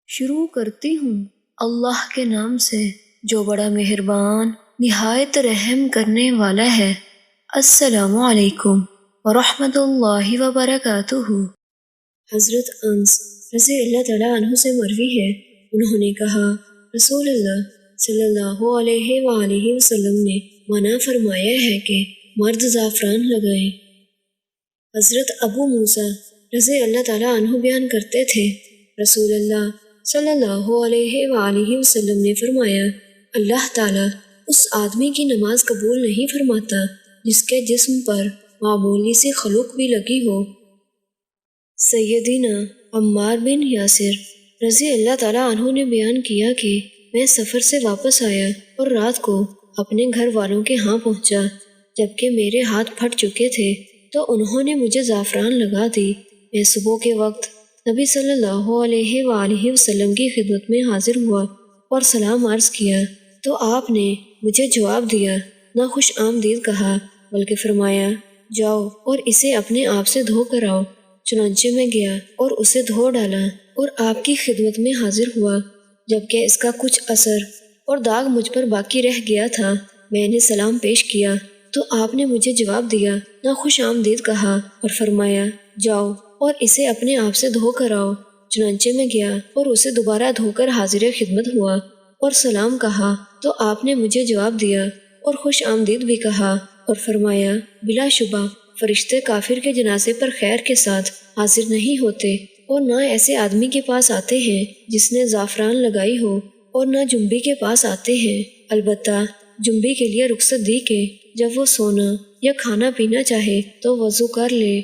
شروع کرتی ہوں اللہ کے نام سے جو بڑا مہربان نہایت رحم کرنے والا ہے۔ السلام علیکم ورحمۃ اللہ وبرکاتہ۔ حضرت انس رضی اللہ تعالیٰ عنہ سے مروی ہے، انہوں نے کہا رسول اللہ صلی اللہ علیہ وآلہ وسلم نے منع فرمایا ہے کہ مرد زعفران لگائیں۔ حضرت ابو موسیٰ رضی اللہ تعالیٰ عنہ بیان کرتے تھے، رسول اللہ صلی اللہ علیہ وآلہ وسلم نے فرمایا، اللہ تعالیٰ اس آدمی کی نماز قبول نہیں فرماتا جس کے جسم پر معمولی سی خلوق بھی لگی ہو۔ سیدنا عمار بن یاسر رضی اللہ تعالیٰ عنہ نے بیان کیا کہ میں سفر سے واپس آیا اور رات کو اپنے گھر والوں کے ہاں پہنچا، جبکہ میرے ہاتھ پھٹ چکے تھے تو انہوں نے مجھے زعفران لگا دی۔ میں صبح کے وقت نبی صلی اللہ علیہ وآلہ وسلم کی خدمت میں حاضر ہوا اور سلام عرض کیا تو آپ نے مجھے جواب دیا، نہ خوش آمدید کہا بلکہ فرمایا جاؤ اور اسے اپنے آپ سے دھو کر آؤ۔ چنانچہ میں گیا اور اسے دھو ڈالا اور آپ کی خدمت میں حاضر ہوا، جبکہ اس کا کچھ اثر اور داغ مجھ پر باقی رہ گیا تھا۔ میں نے سلام پیش کیا تو آپ نے مجھے جواب دیا، نہ خوش آمدید کہا اور فرمایا جاؤ اور اسے اپنے آپ سے دھو کر آؤ۔ چنانچہ میں گیا اور اسے دوبارہ دھو کر حاضر خدمت ہوا اور سلام کہا تو آپ نے مجھے جواب دیا اور خوش آمدید بھی کہا اور فرمایا بلا شبہ فرشتے کافر کے جنازے پر خیر کے ساتھ حاضر نہیں ہوتے اور نہ ایسے آدمی کے پاس آتے ہیں جس نے زعفران لگائی ہو اور نہ جنبی کے پاس آتے ہیں، البتہ جنبی کے لیے رخصت دی کہ جب وہ سونا یا کھانا پینا چاہے تو وضو کر لے